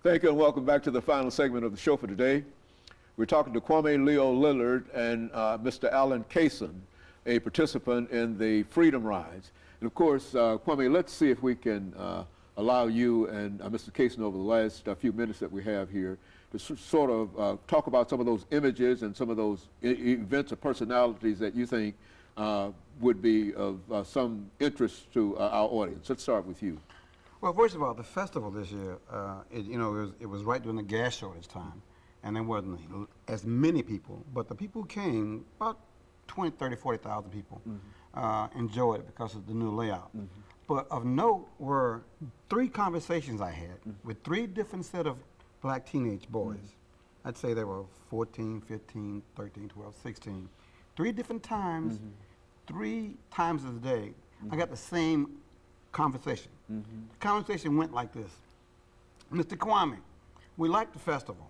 Thank you and welcome back to the final segment of the show for today. We're talking to Kwame Leo Lillard and Mr. ACason, a participant in the Freedom Rides. And of course, Kwame, let's see if we can allow you and Mr. Cason over the last few minutes that we have here to sort of talk about some of those images and some of those events or personalities that you think would be of some interest to our audience. Let's start with you. Well, first of all, the festival this year, it was right during the gas shortage time, and there wasn't as many people, but the people who came, about 20, 30, 40,000 people, enjoyed it because of the new layout. But of note were 3 conversations I had with 3 different set of black teenage boys. I'd say they were 14, 15, 13, 12, 16. 3 different times, 3 times a day, I got the same conversation. The conversation went like this. Mr. Kwame, we like the festival.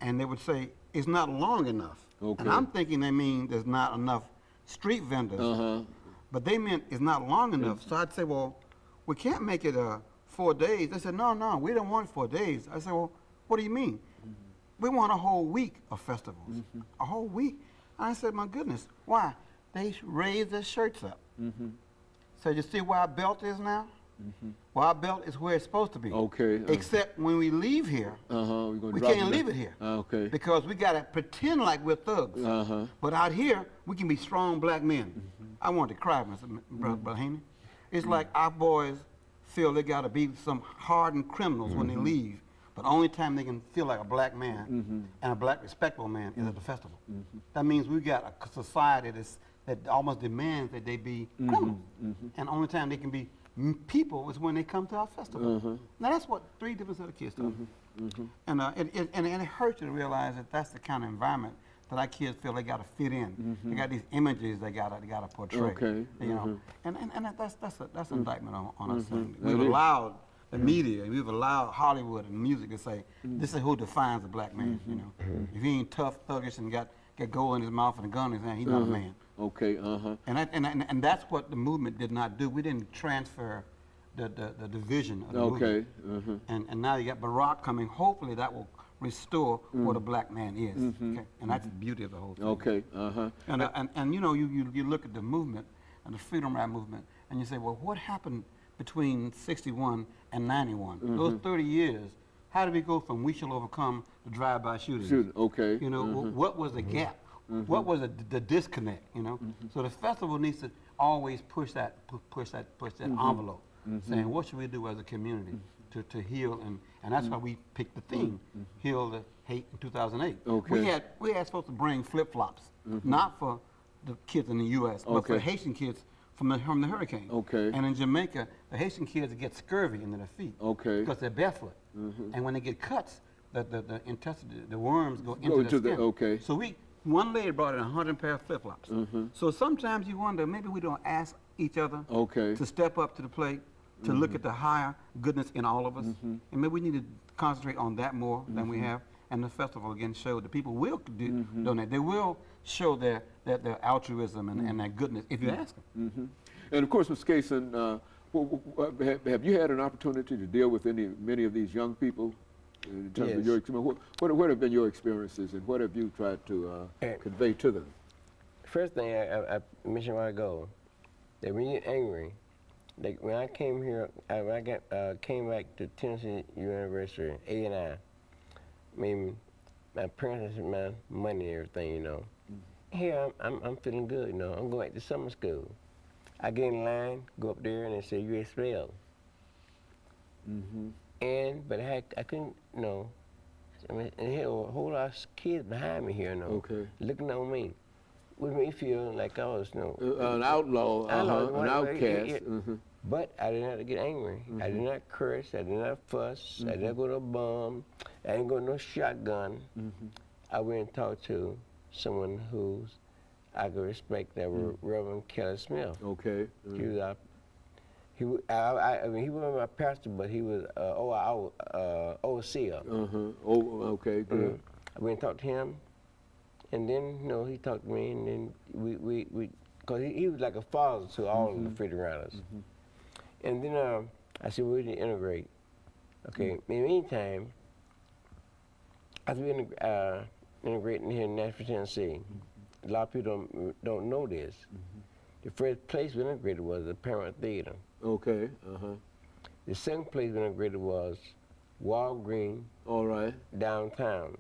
And they would say, it's not long enough. And I'm thinking they mean there's not enough street vendors. But they meant it's not long enough. So I'd say, well, we can't make it 4 days. They said, no, we don't want 4 days. I said, well, what do you mean? We want a whole week of festivals. A whole week? I said, my goodness, why? They raised their shirts up. So you see where our belt is now? Well, our belt is where it's supposed to be. Except when we leave here, we can't leave it here. Because we got to pretend like we're thugs. But out here, we can be strong black men. I want to cry, Brother Haney. It's like our boys feel they got to be some hardened criminals when they leave. But the only time they can feel like a black man and a black respectable man is at the festival. That means we got a society that almost demands that they be criminals. And the only time they can be people is when they come to our festival. Now that's what 3 different set of kids do. And it hurts you to realize that that's the kind of environment that our kids feel they got to fit in. They got these images they got to portray. You know, and that's an indictment on us. We've allowed the media, we've allowed Hollywood and music to say this is who defines a black man. You know, if he ain't tough, thuggish, and got gold in his mouth and a gun in his hand, he's not a man. And that's what the movement did not do. We didn't transfer the division of the movement. And now you got Barack coming. Hopefully that will restore what a black man is. And that's the beauty of the whole thing. And you know, you look at the movement and the Freedom Ride movement, and you say, well, what happened between 61 and 91? Those 30 years, how did we go from we shall overcome to drive-by shootings? You know, what was the gap? What was the disconnect? You know, so the festival needs to always push that envelope, saying what should we do as a community to heal, and that's why we picked the theme, heal the hate in 2008. We had supposed to bring flip-flops, not for the kids in the U.S., but for Haitian kids from the hurricane. And in Jamaica, the Haitian kids get scurvy in their feet because they're barefoot, and when they get cuts, the intestine, the worms go into the skin. So one lady brought in 100 pair of flip-flops. So sometimes you wonder, maybe we don't ask each other to step up to the plate, to look at the higher goodness in all of us. And maybe we need to concentrate on that more than we have. And the festival, again, showed that people will donate. They will show their altruism and their goodness if you ask them. And of course, Ms. Cason, have you had an opportunity to deal with many of these young people? In terms of your experience, what have been your experiences, and what have you tried to convey to them? First thing I mentioned a while ago, that when you're angry, like when I came here, when I came back to Tennessee University, '89, I mean, my parents had my money and everything, you know. Here I'm feeling good, you know. I'm going back to summer school. I get in line, go up there, and they say you expelled. But I couldn't, you know, I mean, and here were a whole lot of kids behind me here, you know, looking on me. Which made me feel like I was, you know, an outlaw, an outcast. But I didn't have to get angry. I did not curse, I did not fuss, I didn't go to a bomb, I didn't go to no shotgun. I went and talked to someone who's I could respect, that were Reverend Kelly Smith. He was I mean, he wasn't my pastor, but he was overseer. Good. I went and talked to him, and then, you know, he talked to me, and then we because he was like a father to all of the Freedom Riders. And then I said, we need to integrate. In the meantime, As we integrating here in Nashville, Tennessee, a lot of people don't know this. The first place we integrated was the Parent Theater. Okay. The second place we integrated was Walgreens All right. downtown.